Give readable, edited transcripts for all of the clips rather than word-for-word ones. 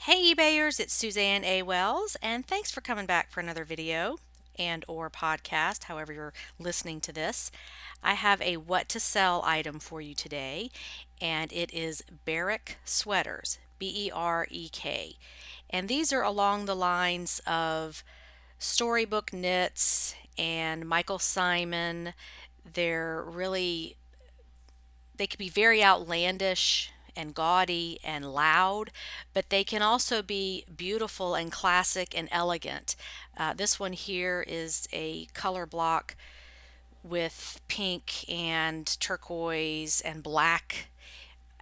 Hey eBayers, it's Suzanne A. Wells, and thanks for coming back for another video and or podcast, however you're listening to this. I have a what to sell item for you today, and it is Berek sweaters, Berek. And these are along the lines of Storybook knits and Michael Simon. They're really they can be very outlandish and gaudy and loud, but they can also be beautiful and classic and elegant. This one here is a color block with pink and turquoise and black,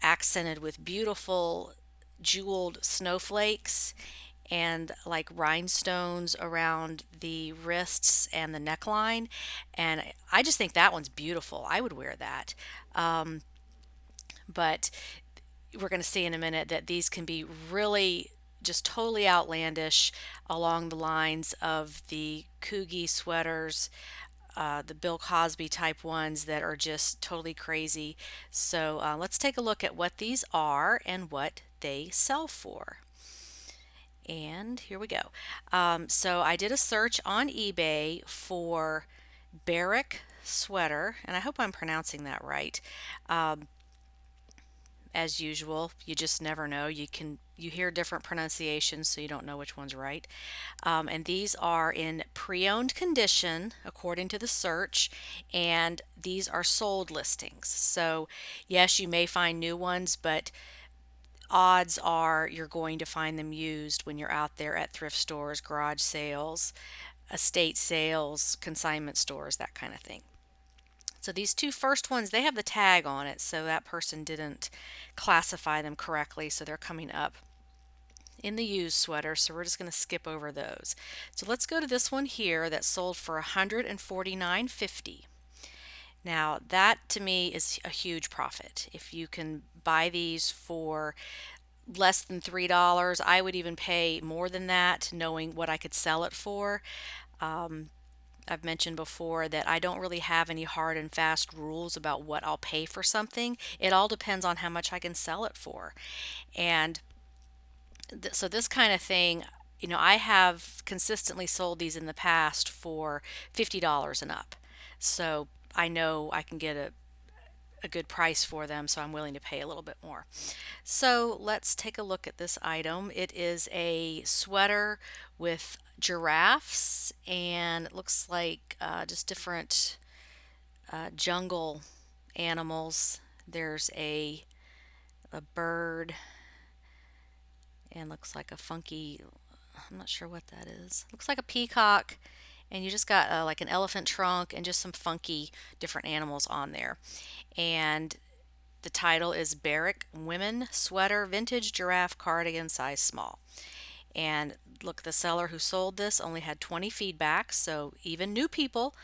accented with beautiful jeweled snowflakes and like rhinestones around the wrists and the neckline. And I just think that one's beautiful. I would wear that. But we're going to see in a minute that these can be really just totally outlandish along the lines of the Coogie sweaters, the Bill Cosby type ones that are just totally crazy. So let's take a look at what these are and what they sell for. And here we go. So I did a search on eBay for Berek sweater, and I hope I'm pronouncing that right. As usual, you just never know. You hear different pronunciations, so you don't know which one's right. And these are in pre-owned condition, according to the search, and these are sold listings. So yes, you may find new ones, but odds are you're going to find them used when you're out there at thrift stores, garage sales, estate sales, consignment stores, that kind of thing. So these two first ones, they have the tag on it, so that person didn't classify them correctly, so they're coming up in the used sweater, so we're just going to skip over those. So let's go to this one here that sold for $149.50. Now that to me is a huge profit. If you can buy these for less than $3, I would even pay more than that knowing what I could sell it for. I've mentioned before that I don't really have any hard and fast rules about what I'll pay for something. It all depends on how much I can sell it for. And so this kind of thing, I have consistently sold these in the past for $50 and up. So I know I can get a good price for them, so I'm willing to pay a little bit more. So let's take a look at this item. It is a sweater with giraffes, and it looks like just different jungle animals. There's a bird, and looks like a funky, I'm not sure what that is. Looks like a peacock, and you just got like an elephant trunk and just some funky different animals on there. And the title is Berek Women Sweater Vintage Giraffe Cardigan Size Small. And look, the seller who sold this only had 20 feedbacks, so even new people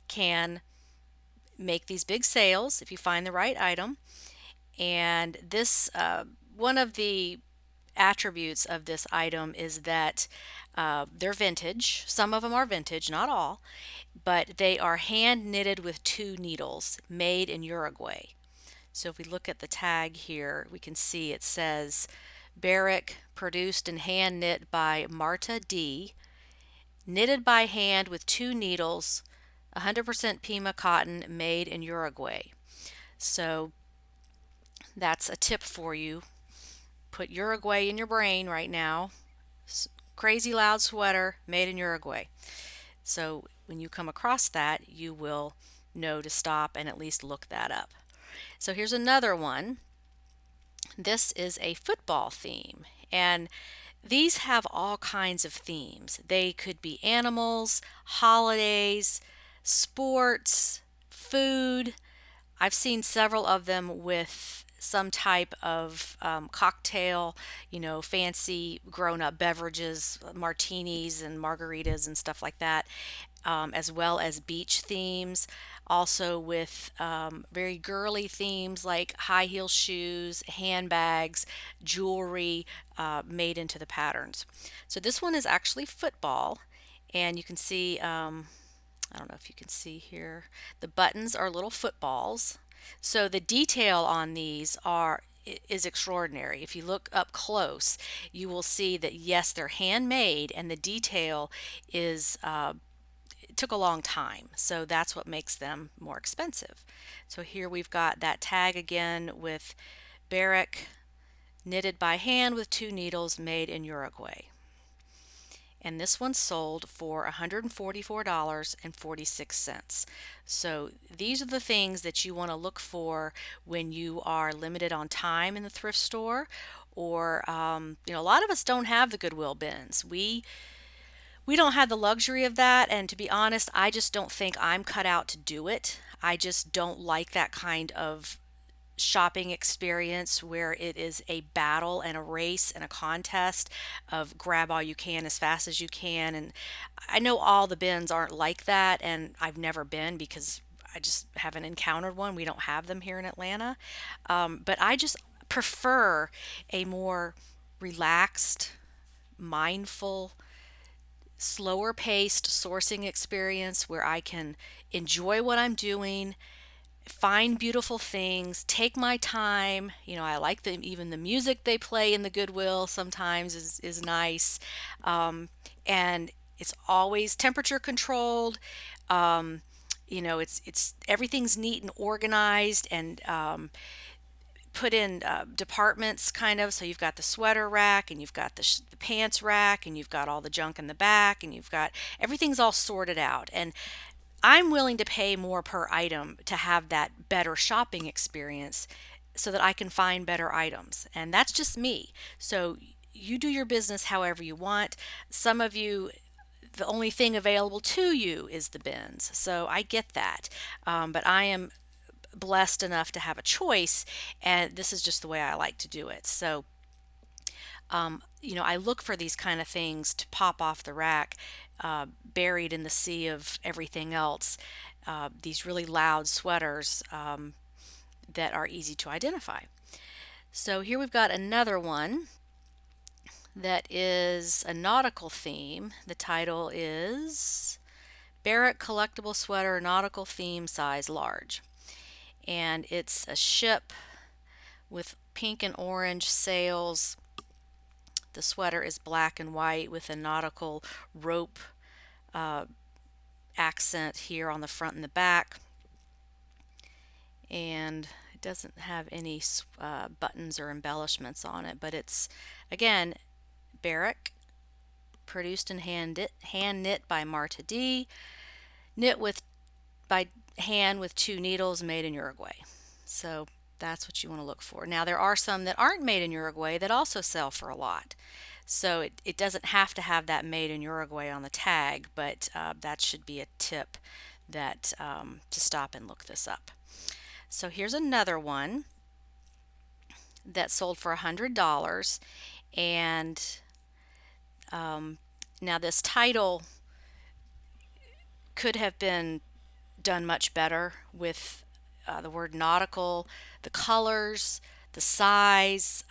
can make these big sales if you find the right item. And this, one of the attributes of this item is that they're vintage. Some of them are vintage, not all, but they are hand knitted with two needles, made in Uruguay. So if we look at the tag here, we can see it says Berek, produced and hand knit by Marta D, knitted by hand with two needles, 100% Pima cotton, made in Uruguay. So that's a tip for you. Put Uruguay in your brain right now. Crazy loud sweater made in Uruguay. So when you come across that, you will know to stop and at least look that up. So here's another one. This is a football theme, and these have all kinds of themes. They could be animals, holidays, sports, food. I've seen several of them with some type of cocktail, fancy grown up beverages, martinis and margaritas and stuff like that, as well as beach themes. Also, with very girly themes like high heel shoes, handbags, jewelry made into the patterns. So, this one is actually football, and you can see. I don't know if you can see here. The buttons are little footballs. So the detail on these is extraordinary. If you look up close, you will see that yes, they're handmade, and the detail is it took a long time. So that's what makes them more expensive. So here we've got that tag again with Berek, knitted by hand with 2 needles, made in Uruguay. And this one sold for $144.46. So these are the things that you want to look for when you are limited on time in the thrift store, or a lot of us don't have the Goodwill bins. We don't have the luxury of that, and to be honest, I just don't think I'm cut out to do it. I just don't like that kind of shopping experience where it is a battle and a race and a contest of grab all you can as fast as you can. And I know all the bins aren't like that, and I've never been because I just haven't encountered one. We don't have them here in Atlanta. But I just prefer a more relaxed, mindful, slower paced sourcing experience where I can enjoy what I'm doing, find beautiful things, take my time. I like even the music they play in the Goodwill sometimes is nice. And it's always temperature controlled. It's everything's neat and organized, and put in departments kind of. So you've got the sweater rack, and you've got the pants rack, and you've got all the junk in the back, and you've got everything's all sorted out. And I'm willing to pay more per item to have that better shopping experience so that I can find better items. And that's just me. So you do your business however you want. Some of you, the only thing available to you is the bins. So I get that. But I am blessed enough to have a choice, and this is just the way I like to do it. So I look for these kind of things to pop off the rack, buried in the sea of everything else. These really loud sweaters that are easy to identify. So here we've got another one that is a nautical theme. The title is Berek Collectible Sweater Nautical Theme Size Large. And it's a ship with pink and orange sails. The sweater is black and white with a nautical rope accent here on the front and the back. And it doesn't have any buttons or embellishments on it, but it's, again, Berek, produced and hand knit by Marta D, knit by hand with 2 needles, made in Uruguay. So that's what you want to look for. Now there are some that aren't made in Uruguay that also sell for a lot. So it doesn't have to have that made in Uruguay on the tag, but that should be a tip that to stop and look this up. So here's another one that sold for $100, and now this title could have been done much better with the word nautical, the colors, the size.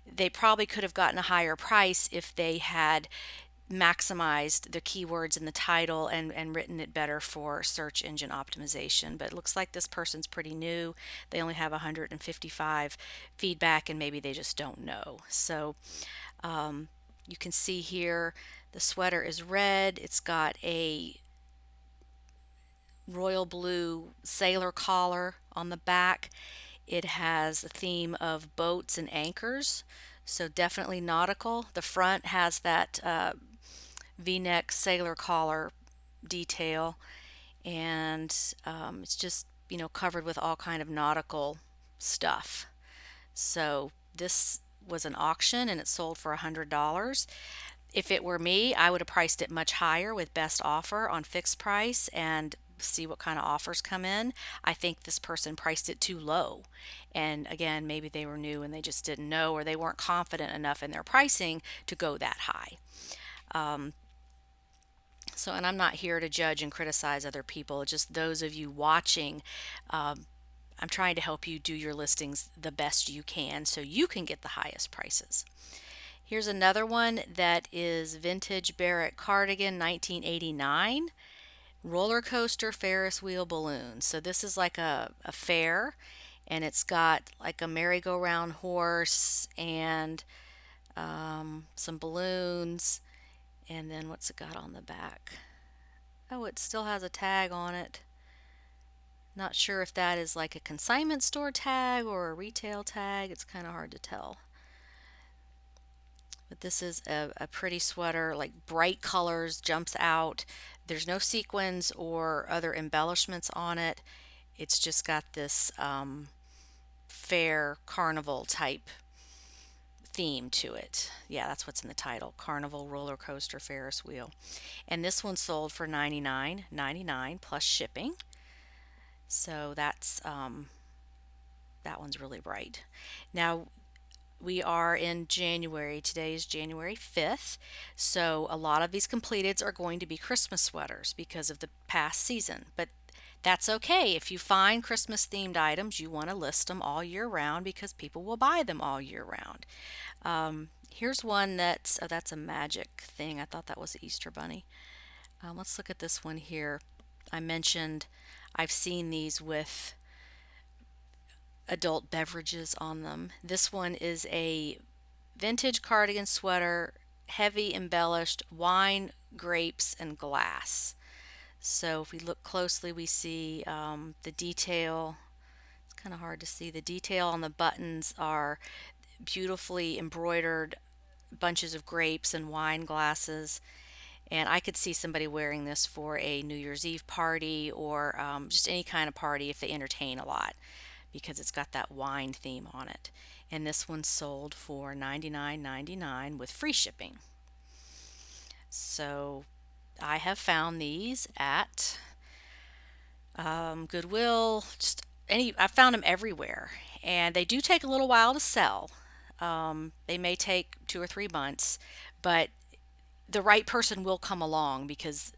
They probably could have gotten a higher price if they had maximized the keywords in the title and written it better for search engine optimization. But it looks like this person's pretty new. They only have 155 feedback, and maybe they just don't know. So you can see here the sweater is red. It's got a royal blue sailor collar on the back. It has a theme of boats and anchors, so definitely nautical. The front has that V-neck sailor collar detail, and it's just covered with all kind of nautical stuff. So this was an auction, and it sold for $100. If it were me, I would have priced it much higher with best offer on fixed price and see what kind of offers come in. I think this person priced it too low. And again, maybe they were new and they just didn't know, or they weren't confident enough in their pricing to go that high. And I'm not here to judge and criticize other people, just those of you watching. I'm trying to help you do your listings the best you can so you can get the highest prices. Here's another one that is vintage Berek cardigan, 1989. Roller coaster Ferris wheel balloons. So this is like a fair, and it's got like a merry-go-round horse and some balloons, and then what's it got on the back? Oh, it still has a tag on it. Not sure if that is like a consignment store tag or a retail tag. It's kind of hard to tell. But this is a pretty sweater, like bright colors, jumps out. There's no sequins or other embellishments on it. It's just got this fair carnival type theme to it. Yeah, that's what's in the title, Carnival Roller Coaster Ferris Wheel. And this one sold for $99.99 plus shipping. So that one's really bright. Now we are in January. Today is January 5th. So a lot of these completeds are going to be Christmas sweaters because of the past season. But that's okay. If you find Christmas themed items, you want to list them all year round because people will buy them all year round. Here's one that's a magic thing. I thought that was the Easter Bunny. Let's look at this one here. I mentioned I've seen these with adult beverages on them. This one is a vintage cardigan sweater, heavy embellished wine, grapes, and glass. So if we look closely, we see the detail. It's kind of hard to see. The detail on the buttons are beautifully embroidered bunches of grapes and wine glasses. And I could see somebody wearing this for a New Year's Eve party or just any kind of party if they entertain a lot because it's got that wine theme on it. And this one sold for $99.99 with free shipping. So I have found these at Goodwill, just I found them everywhere. And they do take a little while to sell. They may take 2 or 3 months, but the right person will come along because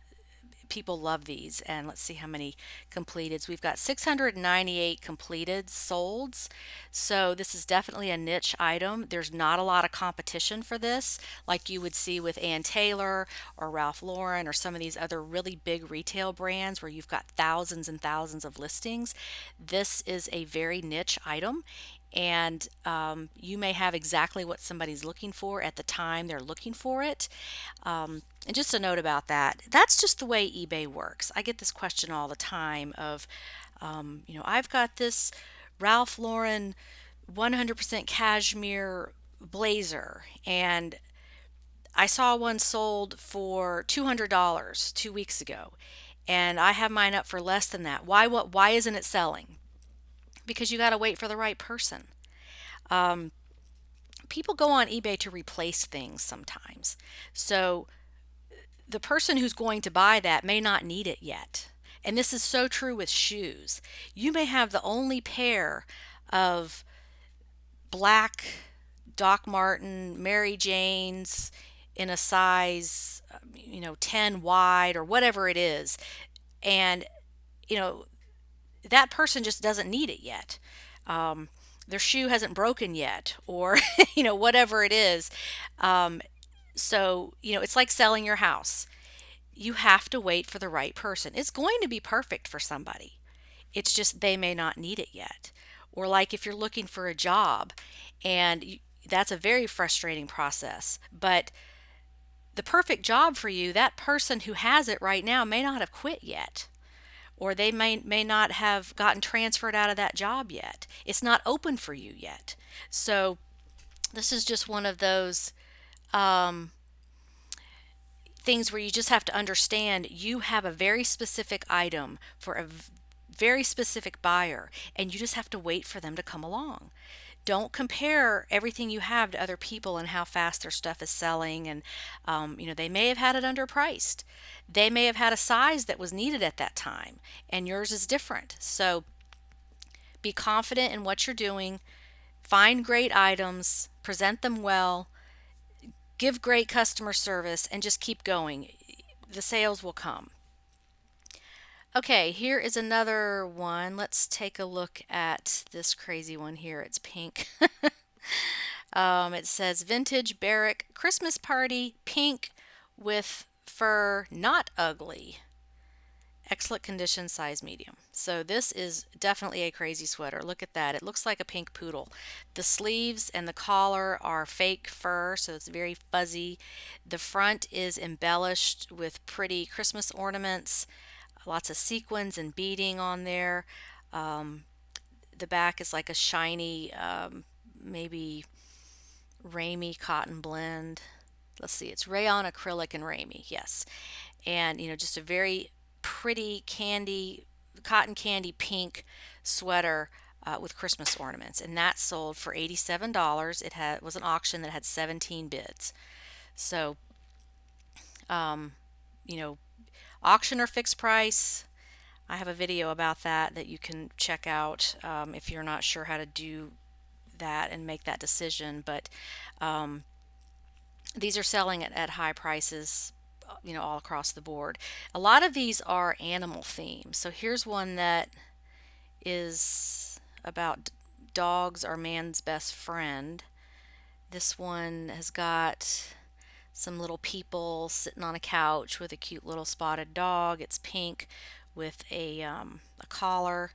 people love these. And let's see how many completeds. We've got 698 completed solds. So this is definitely a niche item. There's not a lot of competition for this like you would see with Ann Taylor or Ralph Lauren or some of these other really big retail brands where you've got thousands and thousands of listings. This is a very niche item, and you may have exactly what somebody's looking for at the time they're looking for it. And just a note about that, that's just the way eBay works. I get this question all the time of, I've got this Ralph Lauren 100% cashmere blazer, and I saw one sold for $200 2 weeks ago, and I have mine up for less than that. Why isn't it selling? Because you got to wait for the right person. People go on eBay to replace things sometimes. So the person who's going to buy that may not need it yet. And this is so true with shoes. You may have the only pair of black Doc Marten, Mary Janes in a size, 10 wide or whatever it is. And, you know, that person just doesn't need it yet. Their shoe hasn't broken yet, or, whatever it is. So, it's like selling your house. You have to wait for the right person. It's going to be perfect for somebody. It's just they may not need it yet. Or like if you're looking for a job, and that's a very frustrating process. But the perfect job for you, that person who has it right now may not have quit yet. Or they may not have gotten transferred out of that job yet. It's not open for you yet. So this is just one of those things where you just have to understand you have a very specific item for a very specific buyer, and you just have to wait for them to come along. Don't compare everything you have to other people and how fast their stuff is selling. And, they may have had it underpriced. They may have had a size that was needed at that time, and yours is different. So be confident in what you're doing. Find great items, present them well, give great customer service, and just keep going. The sales will come. Okay, here is another one. Let's take a look at this crazy one here. It's pink. It says vintage Berek Christmas party, pink with fur, not ugly. Excellent condition, size medium. So this is definitely a crazy sweater. Look at that. It looks like a pink poodle. The sleeves and the collar are fake fur, so it's very fuzzy. The front is embellished with pretty Christmas ornaments, lots of sequins and beading on there. Um, the back is like a shiny, maybe Ramie cotton blend. Let's see, it's rayon, acrylic, and Ramie. Yes. And just a very pretty cotton candy pink sweater with Christmas ornaments, and that sold for $87. Was an auction that had 17 bids. So, um, you know, auction or fixed price. I have a video about that you can check out if you're not sure how to do that and make that decision. But um, these are selling at high prices, all across the board. A lot of these are animal themes. So here's one that is about dogs are man's best friend. This one has got some little people sitting on a couch with a cute little spotted dog. It's pink with a collar,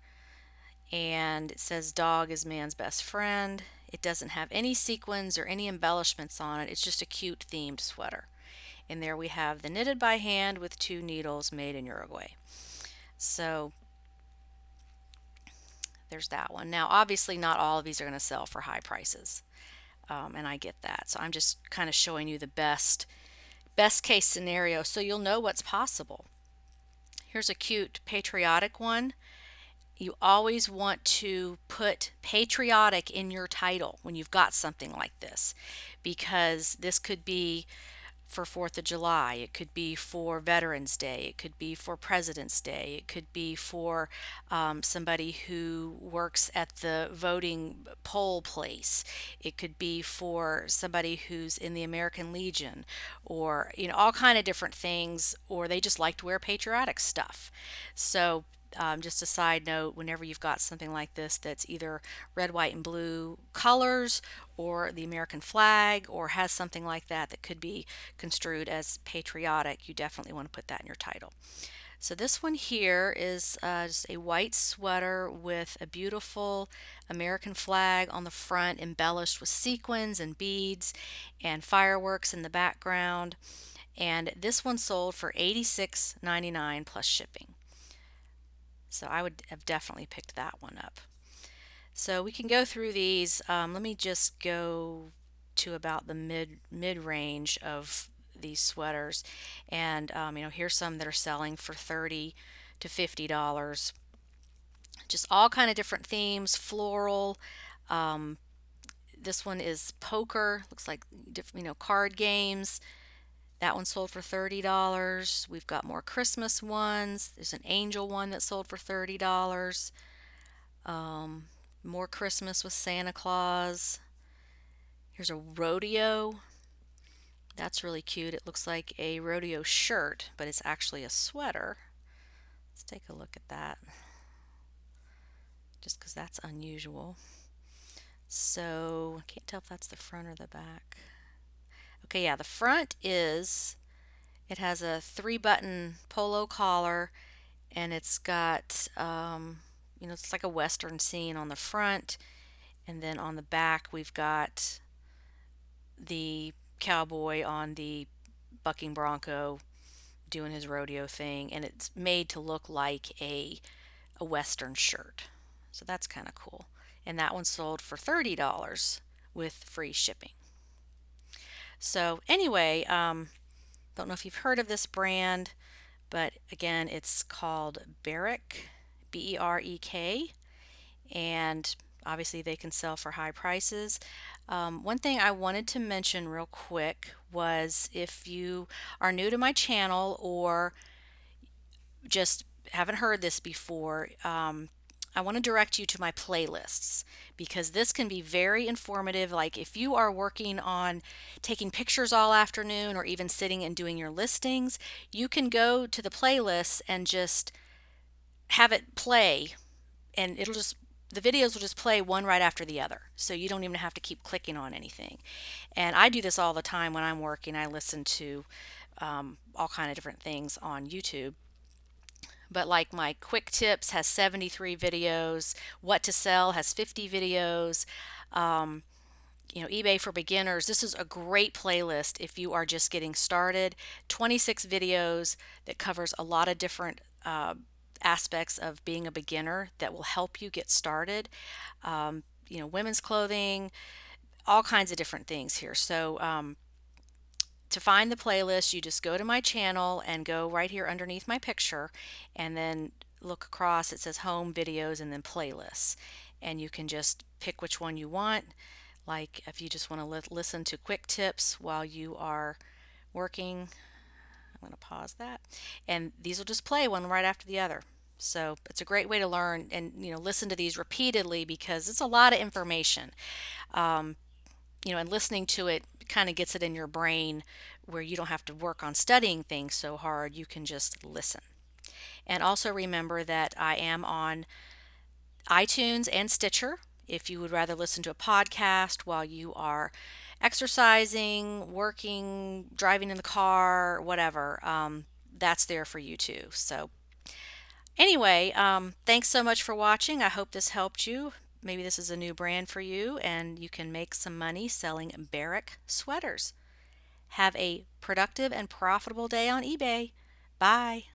and it says dog is man's best friend. It doesn't have any sequins or any embellishments on it. It's just a cute themed sweater. And there we have the knitted by hand with 2 needles, made in Uruguay. So there's that one. Now, obviously, not all of these are going to sell for high prices, and I get that. So I'm just kind of showing you the best case scenario so you'll know what's possible. Here's a cute patriotic one. You always want to put patriotic in your title when you've got something like this, because this could be for 4th of July, it could be for Veterans Day, it could be for President's Day, it could be for somebody who works at the voting poll place, it could be for somebody who's in the American Legion, or all kind of different things, or they just like to wear patriotic stuff. So just a side note, whenever you've got something like this that's either red, white, and blue colors, or the American flag, or has something like that could be construed as patriotic, you definitely want to put that in your title. So this one here is just a white sweater with a beautiful American flag on the front, embellished with sequins and beads and fireworks in the background. And this one sold for $86.99 plus shipping. So I would have definitely picked that one up. So we can go through these. Let me just go to about the mid range of these sweaters, and here's some that are selling for $30 to $50. Just all kind of different themes, floral. Um, this one is poker. Looks like card games. That one sold for $30. We've got more Christmas ones. There's an angel one that sold for $30. More Christmas with Santa Claus. Here's a rodeo. That's really cute. It looks like a rodeo shirt, but it's actually a sweater. Let's take a look at that, just because that's unusual. So I can't tell if that's the front or the back. Okay, yeah, the front it has a 3-button polo collar, and it's got, it's like a Western scene on the front. And then on the back, we've got the cowboy on the bucking bronco doing his rodeo thing, and it's made to look like a Western shirt. So that's kind of cool. And that one sold for $30 with free shipping. So anyway, don't know if you've heard of this brand, but again, it's called Berek, Berek, and obviously they can sell for high prices. One thing I wanted to mention real quick was, if you are new to my channel or just haven't heard this before, I want to direct you to my playlists, because this can be very informative. Like if you are working on taking pictures all afternoon, or even sitting and doing your listings, you can go to the playlists and just have it play, and the videos will just play one right after the other, so you don't even have to keep clicking on anything. And I do this all the time when I'm working. I listen to all kind of different things on YouTube. but like my quick tips has 73 videos, what to sell has 50 videos. Um, eBay for beginners, this is a great playlist if you are just getting started. 26 videos that covers a lot of different aspects of being a beginner that will help you get started. Women's clothing, all kinds of different things here. So to find the playlist, you just go to my channel and go right here underneath my picture, and then look across. It says home, videos, and then playlists. And you can just pick which one you want. Like if you just want to listen to quick tips while you are working, I'm going to pause that. And these will just play one right after the other. So it's a great way to learn and listen to these repeatedly because it's a lot of information. Um, and listening to it kind of gets it in your brain where you don't have to work on studying things so hard. You can just listen. And also remember that I am on iTunes and Stitcher if you would rather listen to a podcast while you are exercising, working, driving in the car, whatever. That's there for you too. So, anyway, thanks so much for watching. I hope this helped you. Maybe this is a new brand for you and you can make some money selling Berek sweaters. Have a productive and profitable day on eBay. Bye.